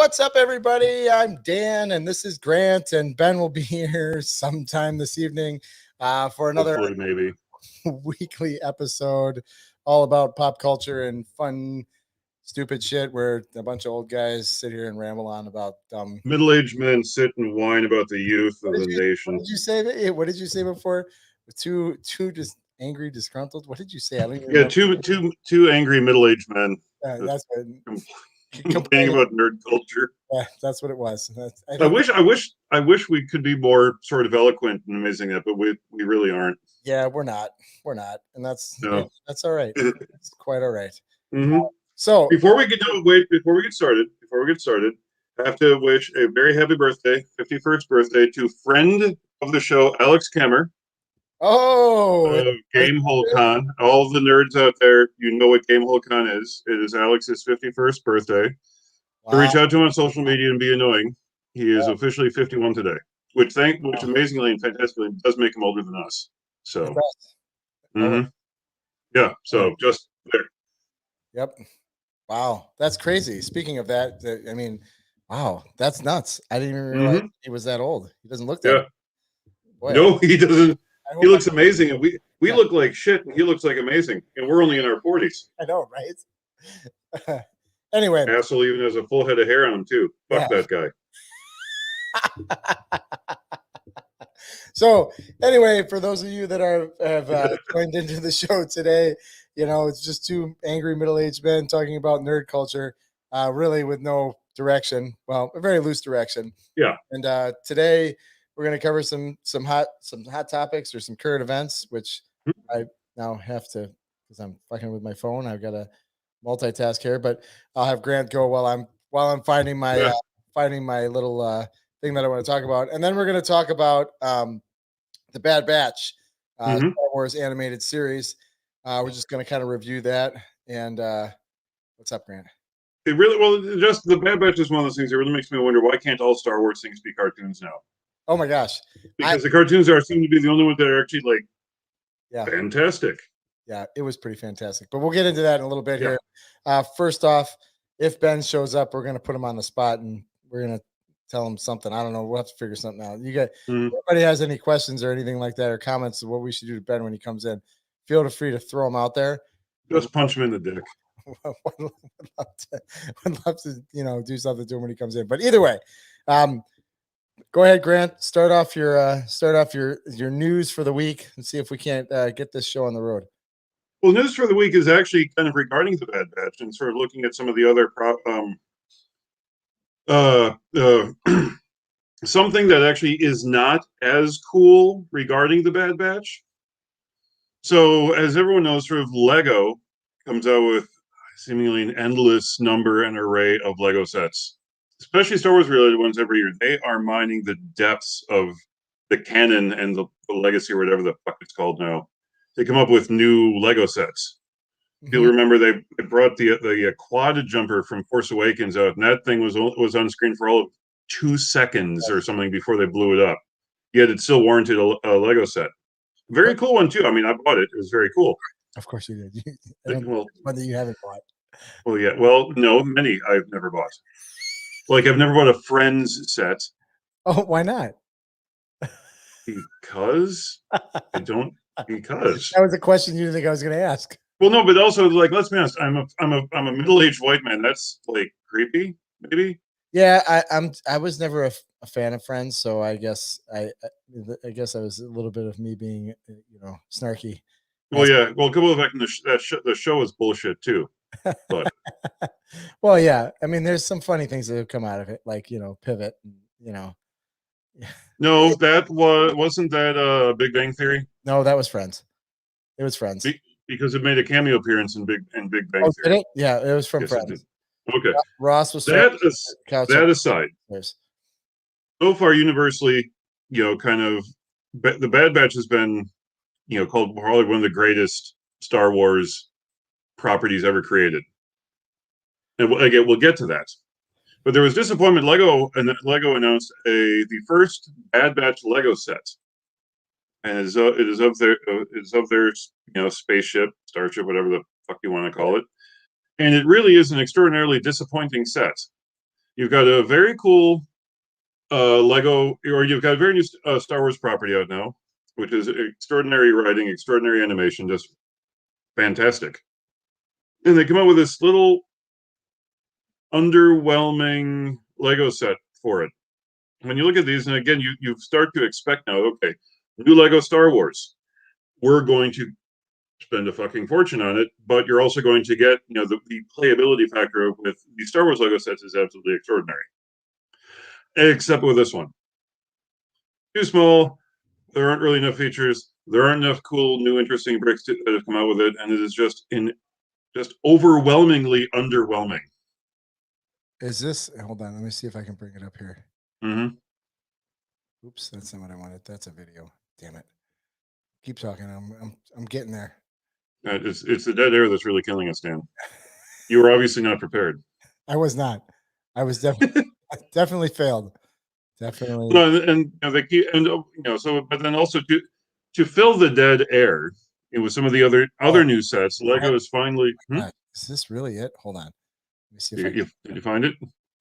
What's up, everybody? I'm Dan, and this is Grant, and Ben will be here sometime this evening for another Hopefully, maybe weekly episode all about pop culture and fun, stupid shit where a bunch of old guys sit here and ramble on about dumb. middle-aged men sit and whine about the youth of the nation. What did you say? What did you say before? Two just angry, disgruntled. What did you say? I don't even Yeah, remember. two angry middle-aged men That's what. complaining about nerd culture. Yeah, that's what it was. I wish we could be more sort of eloquent and amazing at, but we really aren't. Yeah, we're not, and that's No. that's all right. It's quite all right. Mm-hmm. So before we get started, I have to wish a very happy birthday, 51st birthday, to friend of the show, Alex Kemmer. Gamehole Con. All the nerds out there, you know what Gamehole Con is. It is Alex's 51st birthday. Wow. To reach out to him on social media and be annoying. He is officially 51 today, which amazingly and fantastically does make him older than us. So, yeah. So just there. Yep. Wow, that's crazy. Speaking of that, I mean, wow, that's nuts. I didn't even realize he was that old. He doesn't look that old. Boy, no, he doesn't. He looks amazing, and we look like shit, and he looks like amazing, and we're only in our 40s. I know, right? Anyway, asshole even has a full head of hair on him too. Fuck that guy. So anyway, for those of you that have joined into the show today, you know, it's just two angry middle-aged men talking about nerd culture, really with no direction. Well, a very loose direction. Yeah. And today we're going to cover some hot topics or some current events, which I now have to, because I'm fucking with my phone. I've got to multitask here, but I'll have Grant go while I'm finding my little thing that I want to talk about, and then we're going to talk about the Bad Batch, Star Wars animated series. We're just going to kind of review that. And what's up, Grant? Just the Bad Batch is one of those things that really makes me wonder, why can't all Star Wars things be cartoons now? Oh my gosh! Because the cartoons seem to be the only ones that are actually fantastic. Yeah, it was pretty fantastic. But we'll get into that in a little bit here. First off, if Ben shows up, we're going to put him on the spot and we're going to tell him something. I don't know. We'll have to figure something out. You guys, anybody has any questions or anything like that or comments of what we should do to Ben when he comes in, feel free to throw them out there. Just punch him in the dick. would love to, do something to him when he comes in. But either way, go ahead, Grant. Start off your news for the week and see if we can't get this show on the road. Well, news for the week is actually kind of regarding the Bad Batch and sort of looking at some of the other something that actually is not as cool regarding the Bad Batch. So, as everyone knows, sort of Lego comes out with seemingly an endless number and array of Lego sets, especially Star Wars related ones every year. They are mining the depths of the canon and the legacy, or whatever the fuck it's called now. They come up with new Lego sets. You'll remember they brought the quad jumper from Force Awakens out, and that thing was on screen for all of 2 seconds or something before they blew it up. Yet it still warranted a Lego set. Very cool one too. I mean, I bought it. It was very cool. Of course you did. One that you haven't bought. Well, yeah. Well, no, many I've never bought. Like I've never bought a Friends set. Oh, why not? Because I don't. Because that was a question you didn't think I was going to ask. Well, no, but also, like, let's be honest. I'm a middle-aged white man. That's like creepy, maybe. Yeah, I was never a fan of Friends, so I guess I guess I was a little bit of me being snarky. Well, yeah. Well, a couple of the show was bullshit too. But well, yeah. I mean, there's some funny things that have come out of it, like Pivot. No, that wasn't that Big Bang Theory. No, that was Friends. It was Friends. Because it made a cameo appearance in Big Bang Theory. Did it? Yeah, it was from Friends. Okay. Ross was that aside. So far, universally, kind of the Bad Batch has been, called probably one of the greatest Star Wars properties ever created. And again, we'll get to that. But there was disappointment. Lego announced the first Bad Batch Lego set, and it is of their spaceship, starship, whatever the fuck you want to call it. And it really is an extraordinarily disappointing set. you've got a very cool Lego, or you've got a very new Star Wars property out now, which is extraordinary writing, extraordinary animation, just fantastic. And they come out with this little underwhelming Lego set for it. When you look at these, and again, you start to expect now, okay, new Lego Star Wars. We're going to spend a fucking fortune on it, but you're also going to get, the playability factor with the Star Wars Lego sets is absolutely extraordinary. Except with this one. Too small. There aren't really enough features. There aren't enough cool, new, interesting bricks that have come out with it, and it is just overwhelmingly underwhelming. Is this? Hold on, let me see if I can bring it up here. Mm-hmm. Oops, that's not what I wanted. That's a video. Damn it. Keep talking. I'm getting there. It's the dead air that's really killing us, Dan. You were obviously not prepared. I was not. I was definitely failed. Definitely. No, and they keep, and so, but then also to fill the dead air, with some of the other new sets, Lego is finally. Is this really it? Hold on. Let me see if Did you find it?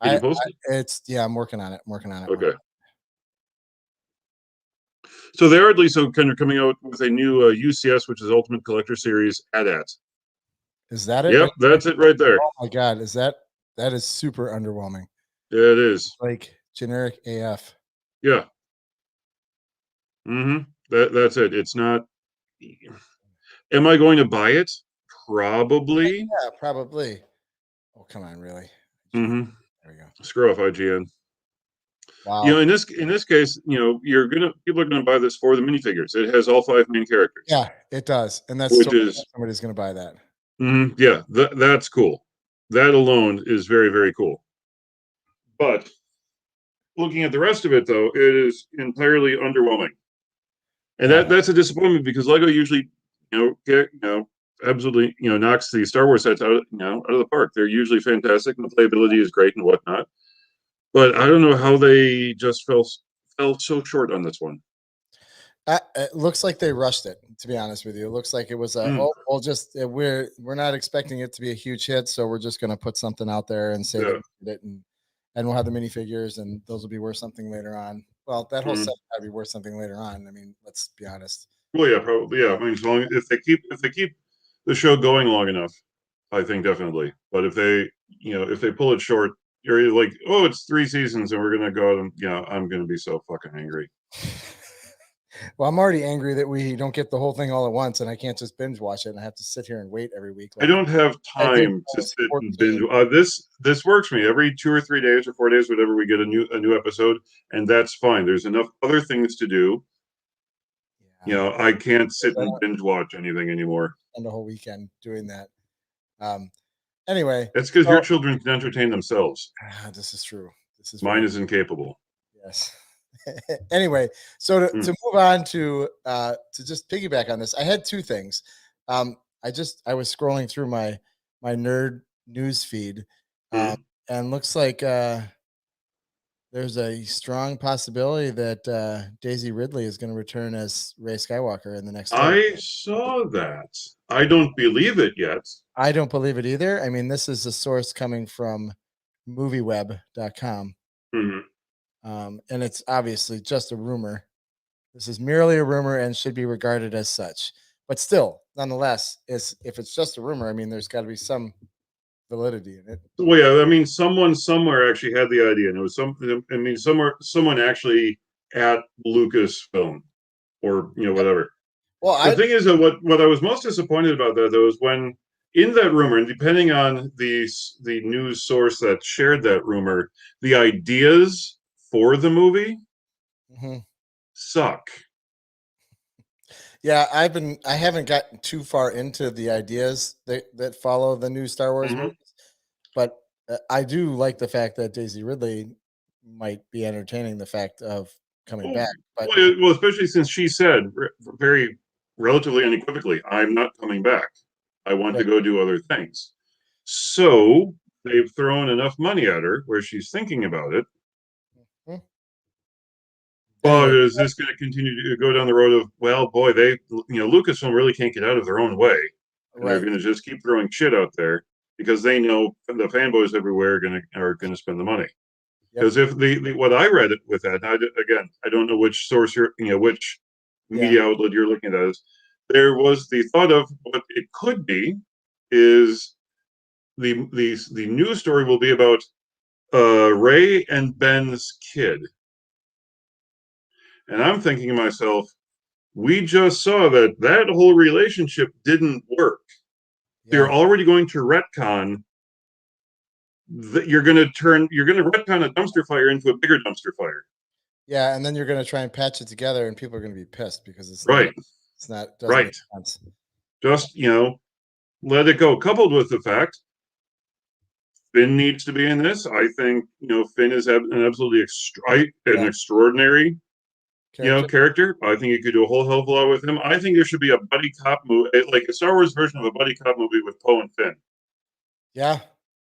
Did you post it? I'm working on it. Okay. So they're at least kind of coming out with a new UCS, which is Ultimate Collector Series AT-AT. Is that it? Yep, that's it right there. Oh my god, that is super underwhelming. Yeah, it is. Like generic AF. Yeah. Mm-hmm. That's it. It's not. Am I going to buy it? Probably. Yeah, probably. Oh, come on, really? Mm-hmm. There we go. Screw off IGN. Wow. In this case, people are gonna buy this for the minifigures. It has all 5 main characters. Yeah, it does, and that's somebody's gonna buy that. Yeah, that's cool. That alone is very, very cool. But looking at the rest of it, though, it is entirely underwhelming, and that's a disappointment because Lego usually, absolutely, knocks the Star Wars sets out of the park. They're usually fantastic, and the playability is great and whatnot. But I don't know how they just fell so short on this one. It looks like they rushed it. To be honest with you, it looks like it was we're not expecting it to be a huge hit, so we're just going to put something out there and say that we did it, and we'll have the minifigures, and those will be worth something later on. Well, that whole set got to be worth something later on. I mean, let's be honest. Well, yeah, probably. Yeah, I mean, as long if they keep the show going long enough, I think definitely. But if they pull it short, you're like, oh, it's 3 seasons and we're gonna go and I'm gonna be so fucking angry. Well, I'm already angry that we don't get the whole thing all at once, and I can't just binge watch it, and I have to sit here and wait every week. I don't have time to sit and binge. This works for me every 2 or 3 days or 4 days, whatever. We get a new episode, and that's fine. There's enough other things to do. I can't sit and binge watch anything anymore. And the whole weekend doing that. Anyway, that's because your children can entertain themselves. This is true. Mine is incapable. Yes. Anyway, so to move on to just piggyback on this, I had 2 things. I was scrolling through my nerd news feed, and looks like there's a strong possibility that Daisy Ridley is going to return as Rey Skywalker in the next. I saw that. I don't believe it yet. I don't believe it either. I mean, this is a source coming from movieweb.com. And it's obviously just a rumor. This is merely a rumor and should be regarded as such. But still, nonetheless, if it's just a rumor, I mean, there's got to be some validity in it. Well, yeah, I mean, someone somewhere actually had the idea, and it was something. I mean, someone actually at Lucasfilm, or whatever. Well, the thing is that what I was most disappointed about that though is when in that rumor, and depending on the news source that shared that rumor, the ideas for the movie suck. Yeah, I haven't gotten too far into the ideas that follow the new Star Wars movies, but I do like the fact that Daisy Ridley might be entertaining the fact of coming back. But well, especially since she said very relatively unequivocally, "I'm not coming back. I want to go do other things." So they've thrown enough money at her where she's thinking about it. But is this going to continue to go down the road of, well, boy, Lucasfilm really can't get out of their own way. And they're going to just keep throwing shit out there because they know the fanboys everywhere are going to spend the money. Yep. Because if what I read it with that, again, I don't know which source which Yeah. media outlet you're looking at is, there was the thought of what it could be is the news story will be about Ray and Ben's kid. And I'm thinking to myself, we just saw that whole relationship didn't work. You're Yeah. already going to retcon that you're going to retcon a dumpster fire into a bigger dumpster fire. Yeah. And then you're going to try and patch it together, and people are going to be pissed because Right. doesn't make Right. sense. Just, let it go. Coupled with the fact Finn needs to be in this. I think, Finn is an absolutely an Yeah. extraordinary, Character. character. I think you could do a whole hell of a lot with him. I think there should be a buddy cop movie, like a Star Wars version of a buddy cop movie with Poe and Finn. Yeah.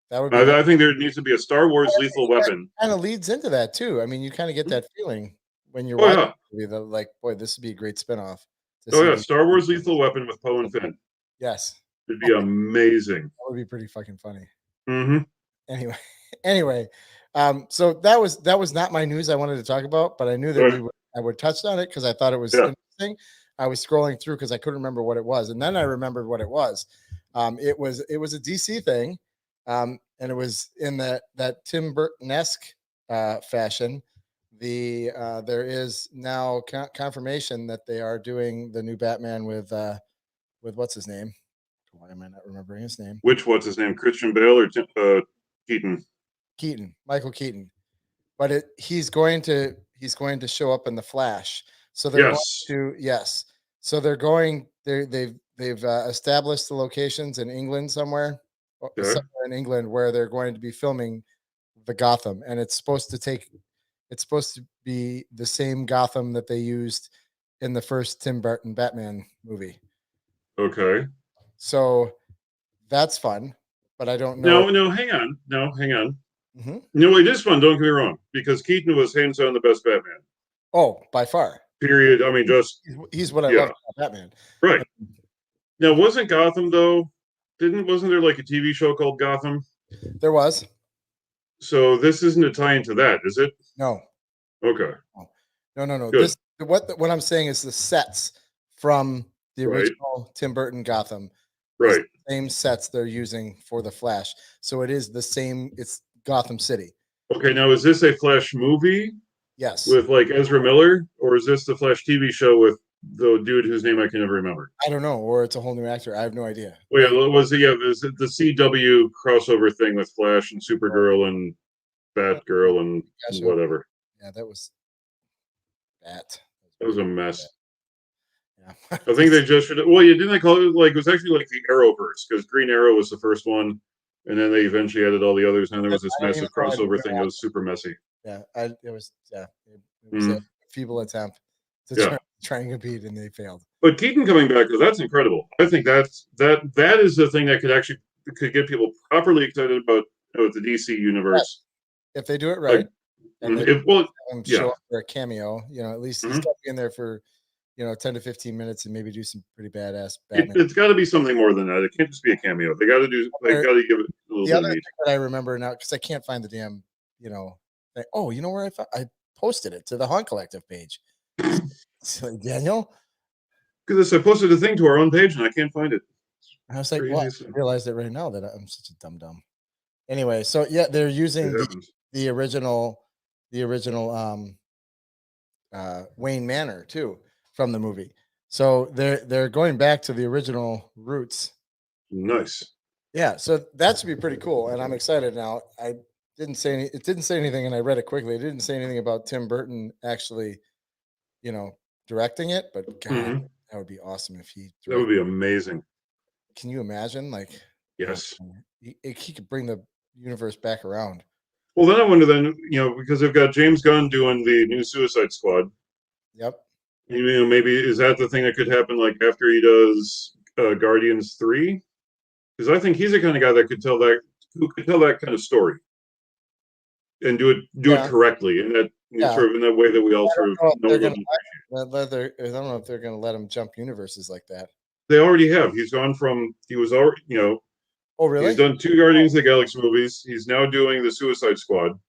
That would be I think there needs to be a Star Wars Lethal Weapon. kind of leads into that too. I mean, you kind of get that feeling when you're Oh watching yeah, the movie that, like, boy, this would be a great spinoff to oh see yeah, the Star Wars Lethal Weapon with Poe and Finn. yes. It'd be amazing. That would be pretty fucking funny. Mm-hmm. Anyway, anyway, so that was not my news I wanted to talk about, but I knew that I would touch on it because I thought it was Yeah. interesting. I was scrolling through because I couldn't remember what it was, and then I remembered what it was. It was a DC thing, and it was in that Tim Burton-esque fashion. There is now confirmation that they are doing the new Batman with what's his name? Why am I not remembering his name? What's his name? Christian Bale or Keaton? Michael Keaton. But he's going to show up in the Flash. So they're Yes. going to So they've established the locations in England somewhere in England where they're going to be filming the Gotham, and it's supposed to be the same Gotham that they used in the first Tim Burton Batman movie. Okay. So that's fun, but I don't know. No, hang on. Mm-hmm. No, it is fun. Don't get me wrong, because Keaton was hands down the best Batman. Oh, by far. Period. I mean, just he's what I love about Batman. Right. Now, wasn't Gotham though? Wasn't there like a TV show called Gotham? There was. So this isn't a tie into that, is it? No. Okay. No. Good. What I'm saying is the sets from the original Tim Burton Gotham. Right. The same sets they're using for the Flash. So it is the same. It's Gotham City. Okay. Now, is this a Flash movie? Yes. With like Ezra Miller, or is this the Flash TV show with the dude whose name I can never remember? I don't know, or it's a whole new actor. I have no idea. Well, yeah, was it the CW crossover thing with Flash and Supergirl and Batgirl and whatever? Yeah, that was that. That was a mess. Yeah. I think they just should. Well, didn't they call it like it was actually like the Arrowverse because Green Arrow was the first one, and then they eventually added all the others, and there was this massive crossover thing that was super messy. Yeah, it was a feeble attempt to try and compete, and they failed. But Keaton coming back, that's incredible. I think that is the thing that could get people properly excited about the DC universe. Yeah. If they do it right, like, and show up for a cameo, at least he's got to be in there for 10 to 15 minutes and maybe do some pretty badass Batman. It's got to be something more than that. It can't just be a cameo. They got to give it a little bit of meat. That I remember now, because I can't find the damn thing. Oh, you know where I posted it to the Haunt Collective page. Daniel, because I posted a thing to our own page and I can't find it. I was like, well, I realized it right now that I'm such a dumb. Anyway, so yeah, they're using the original Wayne Manor too from the movie. So they're going back to the original roots. Nice. Yeah, so that should be pretty cool, and I'm excited now. It didn't say anything, and I read it quickly. It didn't say anything about Tim Burton actually, directing it, but God, that would be awesome if he. That would be amazing. Can you imagine? Like, yes, he could bring the universe back around. Well, then I wonder, because they've got James Gunn doing the new Suicide Squad. Yep. Maybe is that the thing that could happen like after he does Guardians 3? Because I think he's the kind of guy that could tell that kind of story and do it correctly, and that sort of in that way that we all sort of know them. I don't know if they're going to let him jump universes like that. He was already, Oh, really? He's done 2 Guardians of the Galaxy movies. He's now doing the Suicide Squad.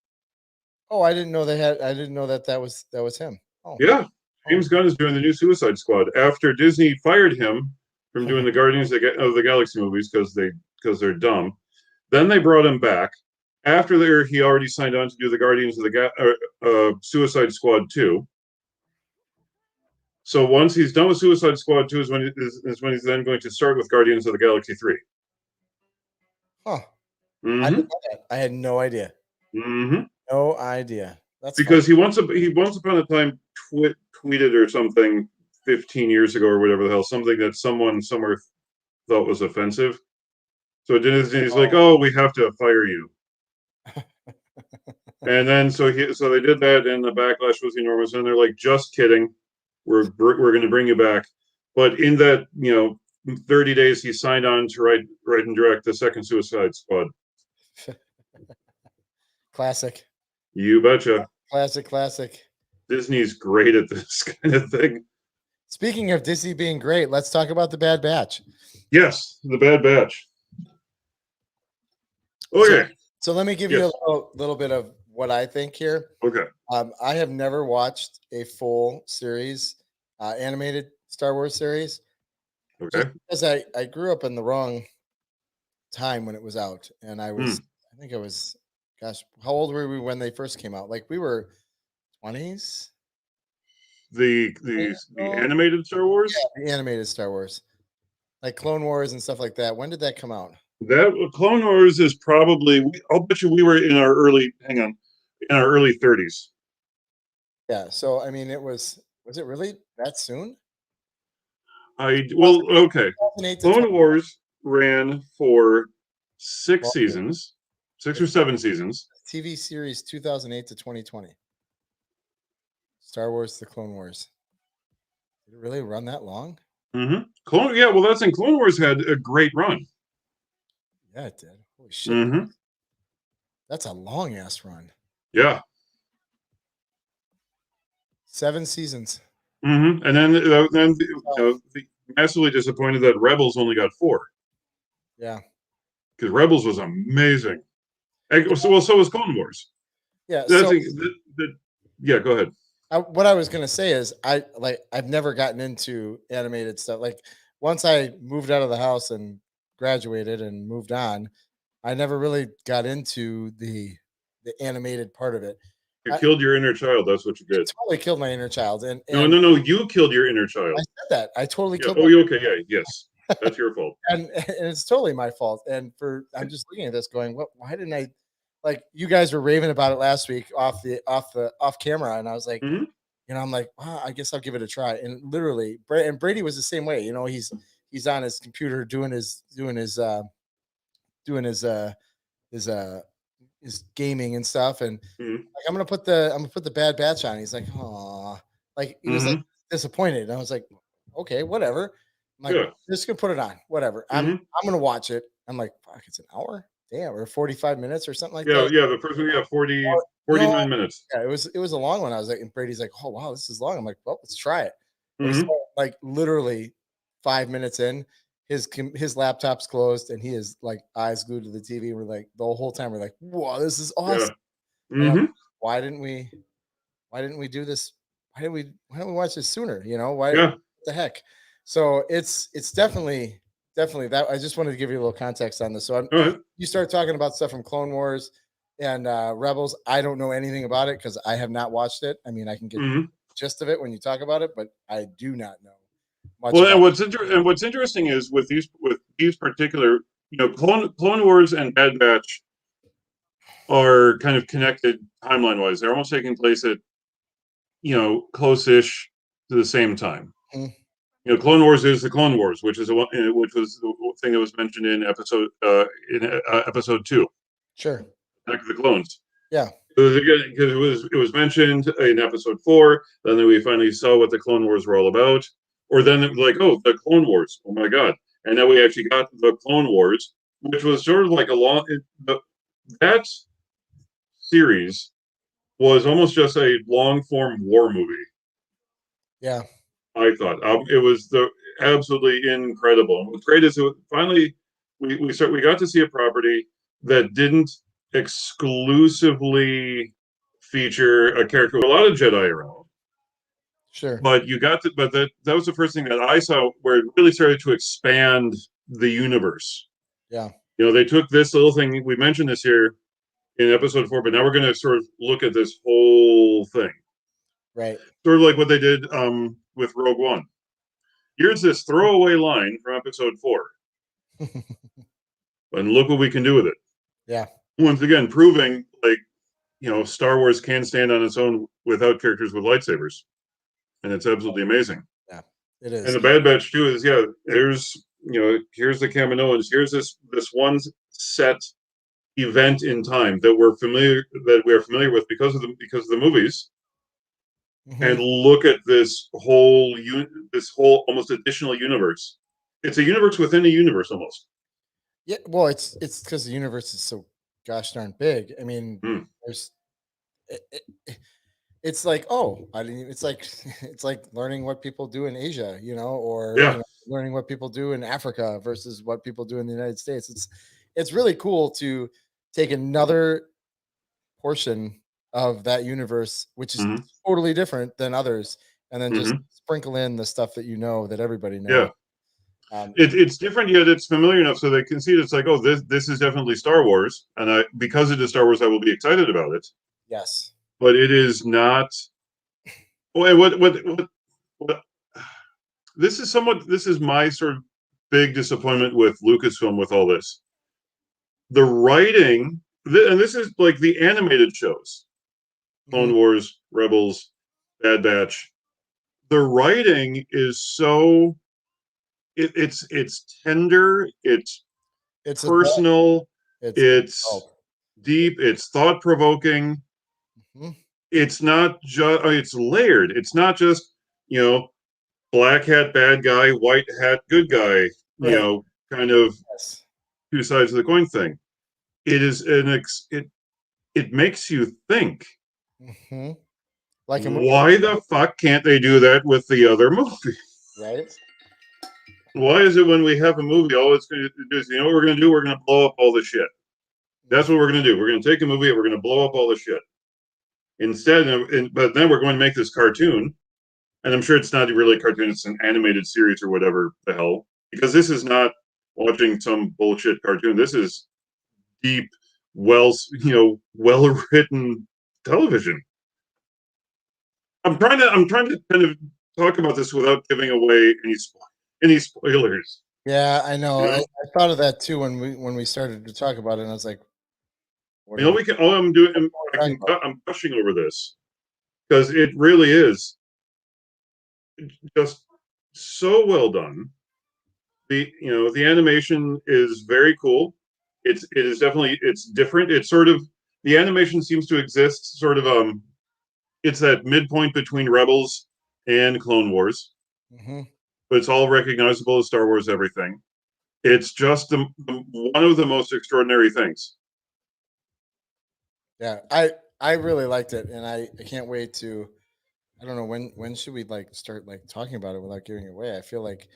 Oh, I didn't know they had. I didn't know that that was him. Oh, Yeah, oh. James Gunn is doing the new Suicide Squad after Disney fired him from doing the Guardians of the Galaxy movies because they're dumb. Then they brought him back. After there, he already signed on to do the Guardians of the Suicide Squad 2. So once he's done with Suicide Squad 2 is when he's then going to start with Guardians of the Galaxy 3. Huh. I Mm-hmm. didn't know that. I had no idea. Mm-hmm. No idea. That's funny. Because he once upon a time tweeted or something 15 years ago or whatever the hell, something that someone somewhere thought was offensive. So Disney's like, Oh. "Oh, we have to fire you." And then so they did that, and the backlash was enormous. And they're like, "Just kidding, we're going to bring you back." But in that 30 days, he signed on to write and direct the second Suicide Squad. Classic. You betcha. Classic. Classic. Disney's great at this kind of thing. Speaking of Disney being great, let's talk about the Bad Batch. Yes, the Bad Batch. Okay. So let me give you a little bit of what I think here. Okay. I have never watched a full series, animated Star Wars series, just Okay. because I grew up in the wrong time when it was out, and I think I was, gosh, how old were we when they first came out? Like we were 20s. The animated Star Wars? Yeah, the animated Star Wars, like Clone Wars and stuff like that. When did that come out? That Clone Wars is probably. I'll bet you we were in our early. Hang on, in our early 30s. Yeah. So I mean, it was. Was it really that soon? Okay. 2008 to Clone Wars ran for 6 seasons, 6 or 7 seasons. TV series 2008 to 2020. Star Wars: The Clone Wars. Did it really run that long? Mm-hmm. Yeah, well, that's in Clone Wars had a great run. Yeah, it did. Holy shit. Mm-hmm. That's a long ass run. Yeah. 7 seasons. Mm-hmm. And then massively disappointed that Rebels only got 4 Yeah. because Rebels was amazing. So was Clone Wars. Yeah. That's So yeah. Go ahead. what I was gonna say is I've never gotten into animated stuff. Like once I moved out of the house and graduated and moved on, I never really got into the animated part of it. You I killed your inner child. That's what you did. totally killed my inner child, and No, no, no. You killed your inner I child. said that. I totally Yeah. killed Oh, my you okay? Yeah. Yes. That's your fault. and it's totally my fault. And I'm just looking at this going, what why didn't I, like, you guys were raving about it last week off camera, and I was like, Mm-hmm. I'm like, wow, I guess I'll give it a try. And literally, and Brady was the same way. He's on his computer doing his his gaming and stuff, and Mm-hmm. like, I'm gonna put the Bad Batch on. He's like, oh, like he was like Mm-hmm. disappointed. And I was like, okay, whatever. I'm like, Yeah. just gonna put it on, whatever. Mm-hmm. I'm gonna watch it. I'm like, fuck, it's an hour, damn, or 45 minutes or something like Yeah. that. Yeah. The first one. Yeah. 40, Oh, no, 49 minutes. yeah, it was a long one. I was like, and Brady's like, oh wow, this is long. I'm like, well, let's try it. And we Mm-hmm. start, like, literally 5 minutes in, his laptop's closed and he is like eyes glued to the TV. We're like, the whole time we're like, whoa, this is Yeah. awesome. And I'm Mm-hmm. like, why didn't we do this? Why didn't we watch this sooner? Why, Yeah. what the heck? So it's definitely that. I just wanted to give you a little context on this. So All right. you start talking about stuff from Clone Wars and Rebels. I don't know anything about it because I have not watched it. I mean, I can get the Mm-hmm. gist of it when you talk about it, but I do not know much Well, about and what's interesting is with these particular, Clone Wars and Bad Batch are kind of connected timeline wise. They're almost taking place at close-ish to the same time. it. Mhm. Clone Wars is the Clone Wars, which was the thing that was mentioned in episode 2, Sure. Attack of the Clones. Yeah. Because it was mentioned in episode 4. Then we finally saw what the Clone Wars were all about. Or then it was like, oh, the Clone Wars. Oh my god! And then we actually got the Clone Wars, which was sort of like that series was almost just a long form war movie. Yeah. I thought it was absolutely incredible. And what's great is finally we got to see a property that didn't exclusively feature a character with a lot of Jedi around. Sure. But that was the first thing that I saw where it really started to expand the universe. Yeah. They took this little thing. We mentioned this here in episode 4, but now we're going to sort of look at this whole thing. Right. Sort of like what they did with Rogue One. Here's this throwaway line from episode 4, and look what we can do with it. Yeah. Once again, proving Star Wars can stand on its own without characters with lightsabers, and it's absolutely amazing. Yeah, it is. And the Bad Batch too is here's the Kaminoans. Here's this one set event in time that we're familiar with because of the movies. Mm-hmm. And look at this whole almost additional universe. It's a universe within a universe almost. Yeah, well, it's because the universe is so gosh darn big. I mean, there's it's like, oh, I mean, it's like it's like learning what people do in Asia, or learning what people do in Africa versus what people do in the United States. It's really cool to take another portion of that universe, which is totally different than others, and then just sprinkle in the stuff that everybody knows. Yeah. It's different, yet it's familiar enough so they can see it. It's like, oh, this is definitely Star Wars, and because it is Star Wars, I will be excited about it. Yes, but it is not. What this is my sort of big disappointment with Lucasfilm with all this. The writing, and this is like the animated shows, Clone Wars, Rebels, Bad Batch. The writing is so. It's tender. It's personal. It's deep. It's thought provoking. It's not just. It's layered. It's not just black hat bad guy, white hat good guy. Right. Kind of two sides of the coin thing. It is it makes you think. Like why the fuck can't they do that with the other movie? Right. Why is it when we have a movie, all it's going to do is, what we're going to do? We're going to blow up all the shit. That's what we're going to do. We're going to take a movie and we're going to blow up all the shit. Instead, but then we're going to make this cartoon, and I'm sure it's not really a cartoon; it's an animated series or whatever the hell. Because this is not watching some bullshit cartoon. This is deep, well written television. I'm trying to kind of talk about this without giving away any spoilers. Yeah, I know. I thought of that too when we started to talk about it, and I was like, I'm gushing over this because it really is just so well done. The animation is very cool. It is definitely different. It's sort of the animation seems to exist sort of it's that midpoint between Rebels and Clone Wars. But it's all recognizable as Star Wars everything. It's just one of the most extraordinary things. Yeah, I really liked it, and I can't wait to. I don't know when should we start talking about it without giving it away. I feel like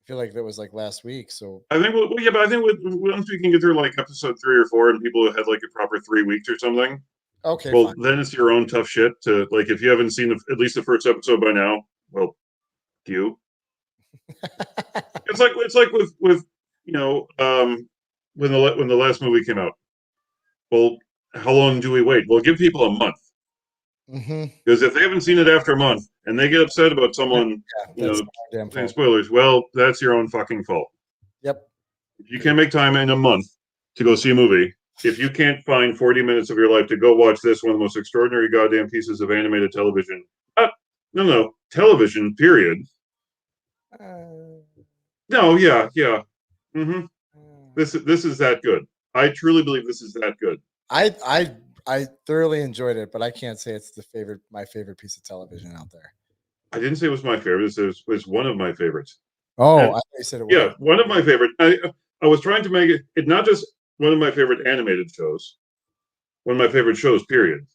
that was last week. So I think but I think once we can get through episode 3 or 4 and people have had a proper 3 weeks or something. Okay. Well, fine. Then it's your own tough shit to if you haven't seen at least the first episode by now. Well, you. It's like with when the last movie came out. Well, how long do we wait? Well, give people a month. Because if they haven't seen it after a month and they get upset about someone, saying spoilers, well, that's your own fucking fault. Yep. If you can't make time in a month to go see a movie, if you can't find 40 minutes of your life to go watch this, one of the most extraordinary goddamn pieces of animated television. No, television, period. No, yeah. This is that good. I truly believe this is that good. I thoroughly enjoyed it, but I can't say it's my favorite piece of television out there. I didn't say it was my favorite. It was one of my favorites. Oh, I thought you said it was. Yeah, one of my favorite. I was trying to make it not just one of my favorite animated shows, one of my favorite shows, period.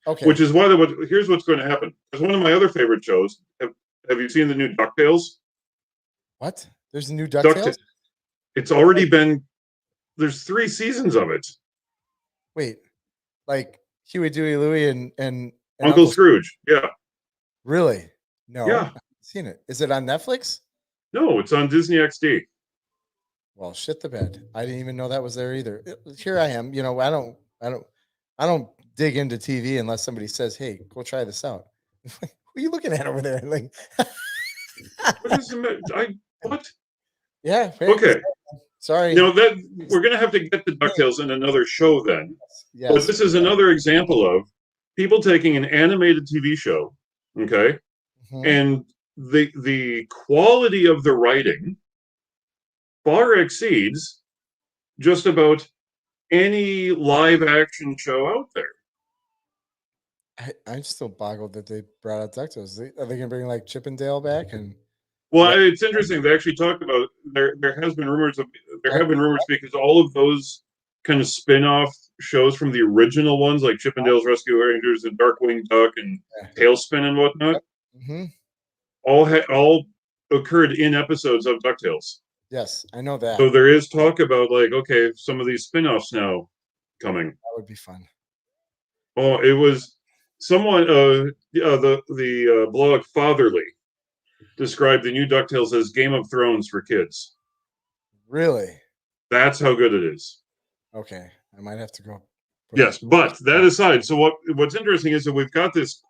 Okay. Which is why here's what's going to happen. It's one of my other favorite shows. Have you seen the new DuckTales? What? There's a new DuckTales? It's already been. There's 3 seasons of it. Wait, Huey, Dewey, Louie, and Uncle Scrooge. Yeah. Really? No, I Yeah. haven't seen it. Is it on Netflix? No, it's on Disney XD. Well, shit the bed. I didn't even know that was there either. Here I am. I don't dig into TV unless somebody says, "Hey, go try this out." Who are you looking at over there? Like, What is the what? yeah. Okay. Sorry. Now that we're gonna have to get the DuckTales in another show then. But Yes. this is another example of people taking an animated TV show, okay, Mhm. and the quality of the writing far exceeds just about any live action show out there. I'm still boggled that they brought out DuckTales. Are they gonna bring like Chippendale back and Well, Red? it's interesting. They actually talked about there has been rumors of there Red- have been rumors because all of those kind of spin-off shows from the original ones like Chippendales Rescue Rangers and Darkwing Duck and Tailspin and whatnot Mm-hmm. all occurred in episodes of DuckTales. Yes, I know So that. there is talk about like, okay, some of these spin-offs now coming. That would be fun. Oh, it was someone the blog Fatherly described the new DuckTales as Game of Thrones for kids. Really? That's how good it is. Okay, I might have to go. Yes, but that aside, so what's interesting is that we've got this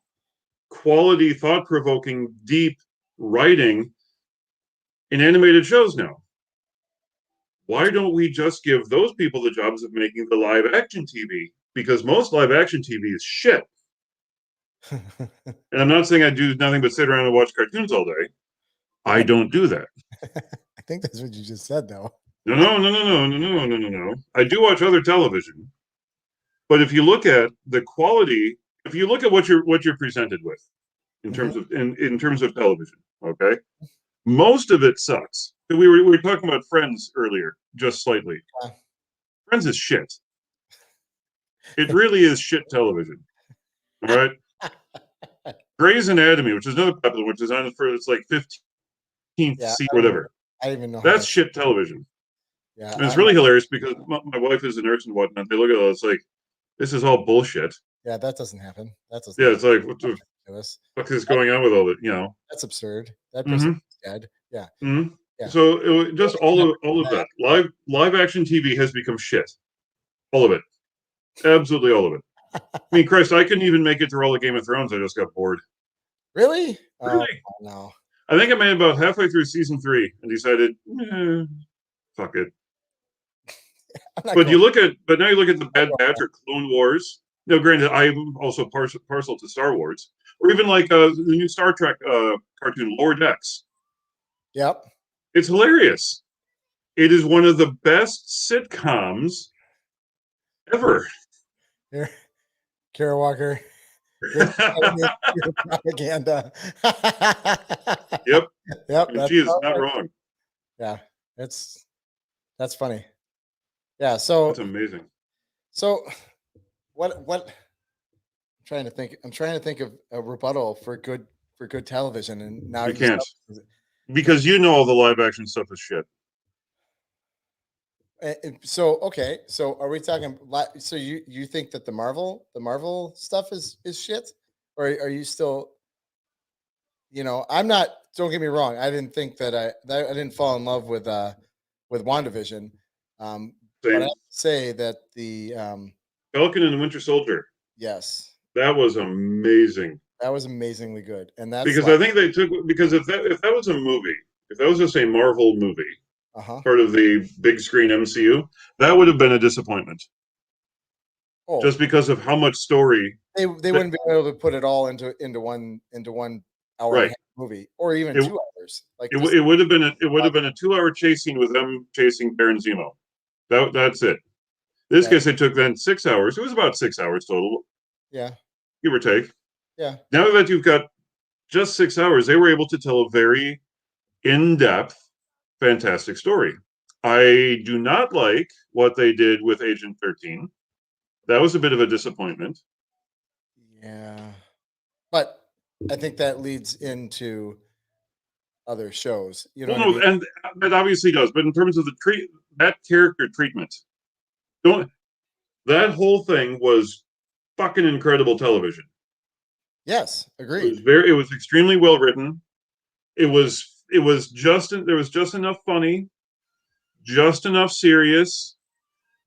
quality, thought-provoking, deep writing in animated shows now. Why don't we just give those people the jobs of making the live action TV? Because most live action TV is shit. And I'm not saying I do nothing but sit around and watch cartoons all day. I don't do that. I think that's what you just said, though. No. I do watch other television, but if you look at the quality, if you look at what you're presented with in terms of in terms of television, okay, most of it sucks. We were talking about Friends earlier, just slightly. Friends is shit. It really is shit television. All right. Grey's Anatomy, which is another popular, which is on for it's like 15th Yeah, seat, whatever. I didn't even know how That's that. shit television. Yeah, And it's really hilarious because my wife is a nurse and whatnot. They look at it, it's like, this is all bullshit. yeah, that doesn't happen. That doesn't. Yeah, Happen. it's like, what the Ridiculous. fuck is going on with all that? You know. That's absurd. That Mm-hmm. person's dead. Yeah, Mm-hmm. yeah. So just all of that live action TV has become shit. All of it, absolutely all of it. I mean, Christ, I couldn't even make it through all the Game of Thrones. I just got bored. Really? Really? Oh, no. I think I made about halfway through season 3 and decided, fuck it. But now you look at the Bad Batch or Clone Wars. Now, granted, I'm also partial to Star Wars, or even like the new Star Trek cartoon, Lower Decks. Yep. It's hilarious. It is one of the best sitcoms ever. Here, Kara Walker. Propaganda. Yep. Yep. And she is not wrong. Yeah, that's funny. Yeah. So that's amazing. So, what? I'm trying to think. I'm trying to think of a rebuttal for good television, and now you can't because you know all the live action stuff is shit. So okay, so are we talking? So you think that the Marvel stuff is shit, or are you still? I'm not. Don't get me wrong. I didn't think that I didn't fall in love with WandaVision, but I have to say that the Falcon and the Winter Soldier. Yes, that was amazing. That was amazingly good, and that's because I think they took because if that was a movie, if that was just a Marvel movie, part of the big screen MCU, that would have been a disappointment. Oh. Just because of how much story they wouldn't be able to put it all into one hour and a half movie, or even 2 hours. Like it would have been a 2-hour chase scene with them chasing Baron Zemo. That's it. In this case, it took then 6 hours. It was about 6 hours total. Yeah, give or take. Yeah. Now that you've got just 6 hours, they were able to tell a very in-depth, fantastic story. I do not like what they did with Agent 13. That was a bit of a disappointment. Yeah. But I think that leads into other shows. You know, well, no, and that obviously does. But in terms of that character treatment, that whole thing was fucking incredible television. Yes, agreed. It was extremely well written. It was just there was just enough funny, just enough serious.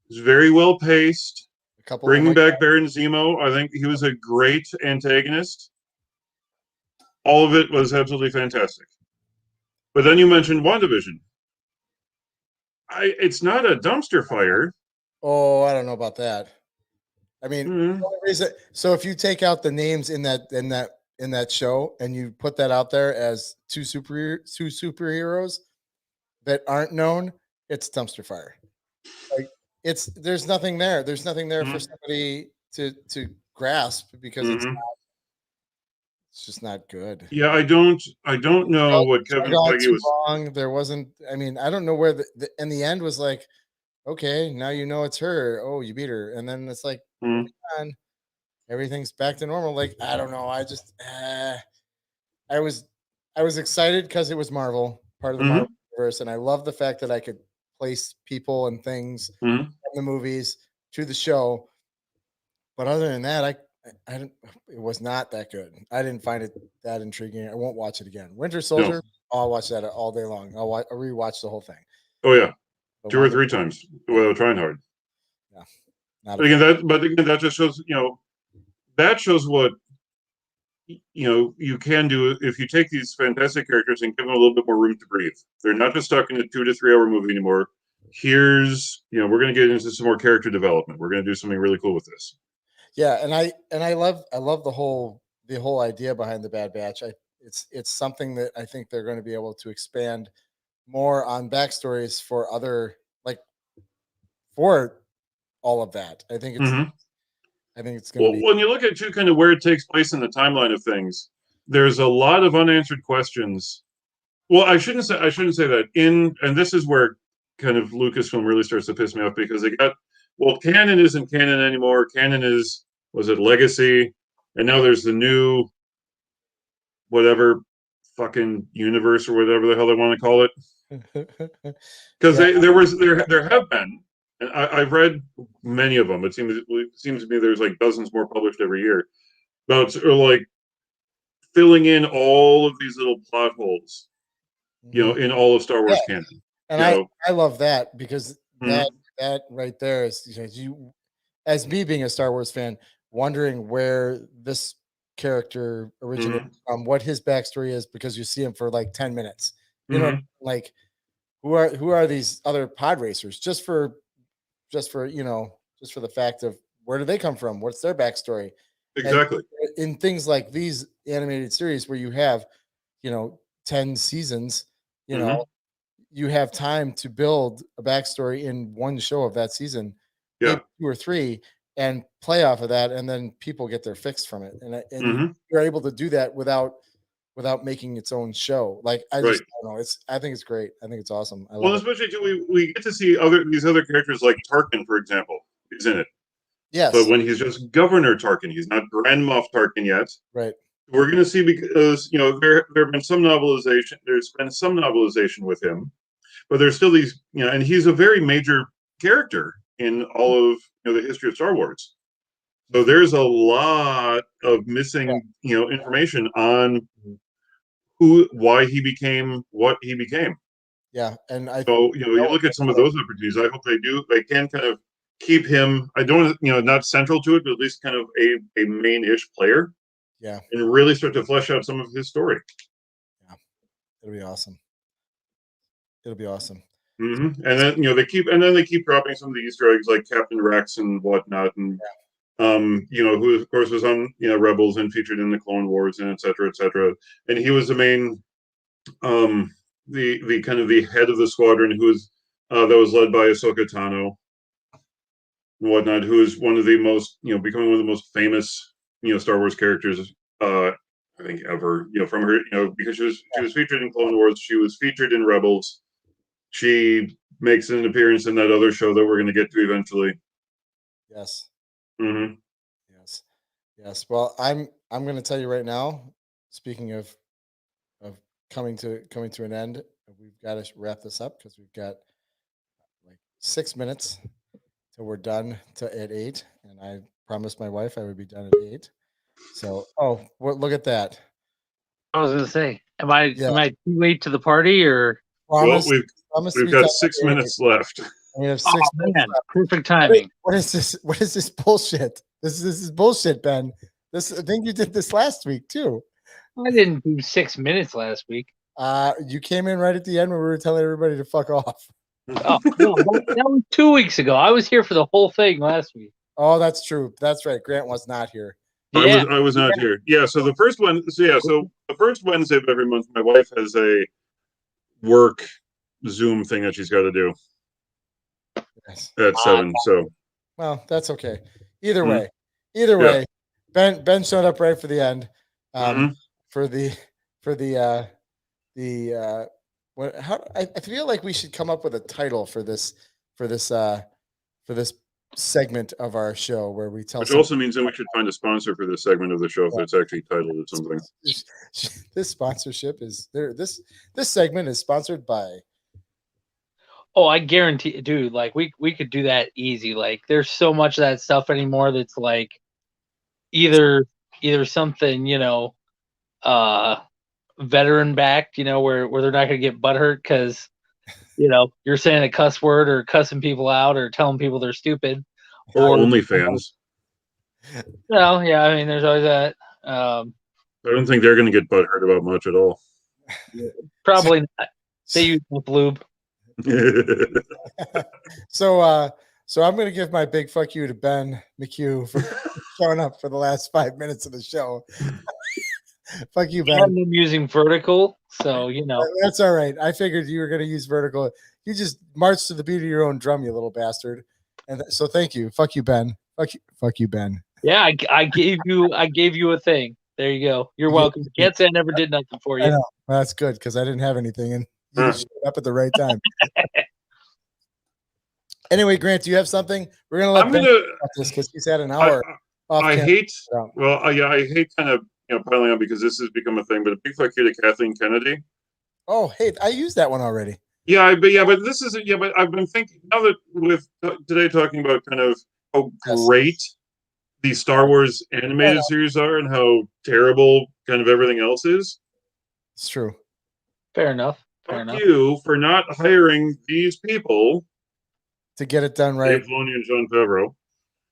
It was very well paced. A couple of Bringing my back Baron Zemo, I think he was a great antagonist. All of it was absolutely fantastic. But then you mentioned WandaVision. It's not a dumpster fire. oh, I don't know about that. I mean, Mm-hmm. the only reason, so if you take out the names in that show and you put that out there as two superheroes that aren't known, it's dumpster fire. Like it's there's nothing there. There's nothing there for somebody to grasp because Mm-hmm. it's just not good. Yeah, I don't know what Drug Kevin on Feige too was. long. There wasn't. I mean, I don't know where in the end was like. Okay, now you know it's her. Oh, you beat her, and then it's like Mm-hmm. moving on. Everything's back to normal. Like I don't know. I just I was I was excited because it was Marvel, part of the Mm-hmm. Marvel universe, and I love the fact that I could place people and things Mm-hmm. from the movies to the show. But other than that, I didn't. It was not that good. I didn't find it that intriguing. I won't watch it again. Winter No. Soldier. I'll watch that all day long. I'll rewatch the whole thing. Oh yeah, But two or Wanda, three times yeah, without trying hard. yeah, not a But again, fan. that just shows that shows what you can do if you take these fantastic characters and give them a little bit more room to breathe. They're not just stuck in a 2 to 3 hour movie anymore. Here's we're going to get into some more character development. We're going to do something really cool with this. Yeah, and I love the whole idea behind the Bad Batch. It's something that I think they're going to be able to expand more on backstories for other like for all of that. Mm-hmm. I think it's going to Well, be when you look at kind of where it takes place in the timeline of things, there's a lot of unanswered questions. Well, I shouldn't say that. And this is where kind of Lucasfilm really starts to piss me off because they got canon isn't canon anymore. Canon is was it legacy, and now there's the new whatever fucking universe or whatever the hell they want to call it. Because yeah, there have been, and I've read many of them. It seems to me there's like dozens more published every year about like filling in all of these little plot holes, mhm. in all of Star Yeah, Wars canon. and You know, I love that because mm-hmm. that right there is you as me being a Star Wars fan, wondering where this character originated Mm-hmm. from, what his backstory is, because you see him for like 10 minutes. You know, Mm-hmm. like who are these other pod racers? Just for just for the fact of where do they come from? What's their backstory? And Exactly. in things like these animated series where you have 10 seasons, you know, Mm-hmm. you have time to build a backstory in one show of that season, maybe Yeah. two or three, and play off of that, and then people get their fix from it, and Mm-hmm. you're able to do that without making its own show. Like Right. I don't know, I think it's great. I think it's awesome. I Well, love it. especially too, we get to see these other characters like Tarkin, for example, is in it. But Yes, when he's just Governor Tarkin, he's not Grand Moff Tarkin yet. right. We're going to see because there have been some novelization. There's been some novelization with him, but there's still these and he's a very major character in all of the history of Star Wars. So Mhm. there's a lot of Yeah, missing information on why he became what he became. yeah, and I So you look at some of those opportunities. I hope they can kind of keep him. I don't not central to it, but at least kind of a main-ish player yeah, and really start to flesh out some of his story. yeah, it'll be awesome. It'll be awesome. And then they keep dropping some of the Easter eggs like Captain Rex and whatnot, and who of course was on Rebels and featured in the Clone Wars and et cetera, et cetera. And he was the main the kind of the head of the squadron who was that was led by Ahsoka Tano and whatnot, who is one of the most becoming one of the most famous Star Wars characters I think ever. From her because she was featured in Clone Wars, she was featured in Rebels, she makes an appearance in that other show that we're going to get to eventually. Yes, Mm-hmm. yes, yes. Well, I'm going to tell you right now. Speaking of coming to an end, we've got to wrap this up because we've got like 6 minutes till we're done at 8, and I promised my wife I would be done at 8. So, look at that. I was gonna say, am I Yeah. too late to the party or? Well, Promise we've got 6 minutes left. We have Oh 6 minutes man, left. perfect timing. What is this? What is this bullshit? This is bullshit, Ben. I think you did this last week too. I didn't do 6 minutes last week. You came in right at the end when we were telling everybody to fuck off. Oh no, that was 2 weeks ago. I was here for the whole thing last week. Oh, that's true. That's right. Grant was not here. Yeah, I was not here. Yeah, so the first one. So the first Wednesday of every month, my wife has a work Zoom thing that she's got to do Yes. at 7. So Well, that's okay. Either way, Ben showed up right for the end. For the what? How I feel like we should come up with a title for this segment of our show where we tell. Which also means that we should find a sponsor for this segment of the show if it's actually titled as something. This sponsorship is there. This segment is sponsored by. Oh, I guarantee, dude. Like we could do that easy. Like there's so much of that stuff anymore that's like either something veteran backed, where they're not gonna get butthurt because you're saying a cuss word or cussing people out or telling people they're stupid. Or OnlyFans. Well, yeah, I mean, there's always that. I don't think they're going to get butthurt about much at all. Probably not. They use lube. So I'm going to give my big fuck you to Ben McHugh for showing up for the last 5 minutes of the show. Fuck you, Ben. I'm using vertical, so that's all right. I figured you were going to use vertical. You just marched to the beat of your own drum, you little bastard. And so thank you. Fuck you, Ben. Fuck you, Ben. Yeah, I gave you a thing. There you go. You're welcome. Can't say I never did nothing for you. I know. Well, that's good because I didn't have anything, and you just showed up at the right time. Anyway, Grant, do you have something? We're gonna let Ben about this because he's had an hour. I hate kind of piling on because this has become a thing. But a big fuck you to Kathleen Kennedy. Oh, hey, I used that one already. But this is but I've been thinking now that with today talking about kind of how great the Star Wars animated series are and how terrible kind of everything else is. It's true. Fair enough. Fuck you for not hiring these people to get it done right. Dave Filoni and Jon Favreau.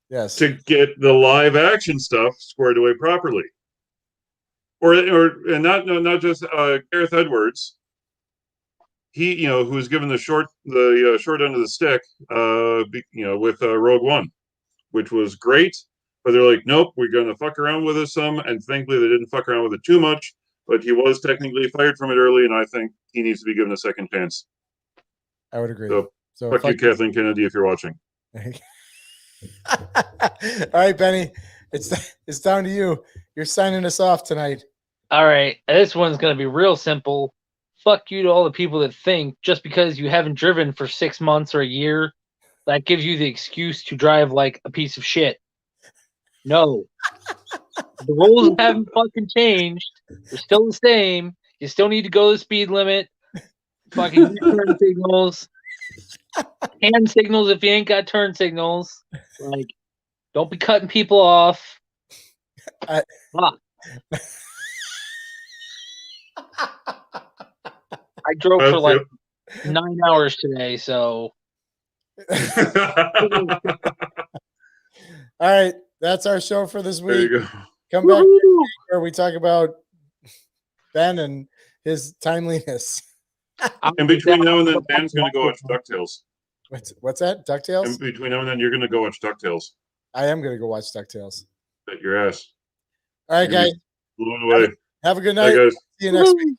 Yes. To get the live action stuff squared away properly. And not just Gareth Edwards. He, who was given the short end of the stick, with Rogue One, which was great. But they're like, nope, we're going to fuck around with it some. And thankfully, they didn't fuck around with it too much. But he was technically fired from it early, and I think he needs to be given a second chance. I would agree. So fuck you, Kathleen Kennedy, if you're watching. All right, Benny, it's down to you. You're signing us off tonight. All right, this one's going to be real simple. Fuck you to all the people that think just because you haven't driven for 6 months or a year, that gives you the excuse to drive like a piece of shit. No. The rules haven't fucking changed. They're still the same. You still need to go the speed limit. Fucking turn signals. Hand signals if you ain't got turn signals. Like, don't be cutting people off. I drove for like 9 hours today, so. All right, that's our show for this week. There you go. Come back where we talk about Ben and his timeliness. In between now and then, Dan's going to go watch DuckTales. What's that? DuckTales? In between now and then, you're going to go watch DuckTales. I am going to go watch DuckTales. Bet your ass. All right, guys. Blown away. Have a good night. Bye, guys. See you next week.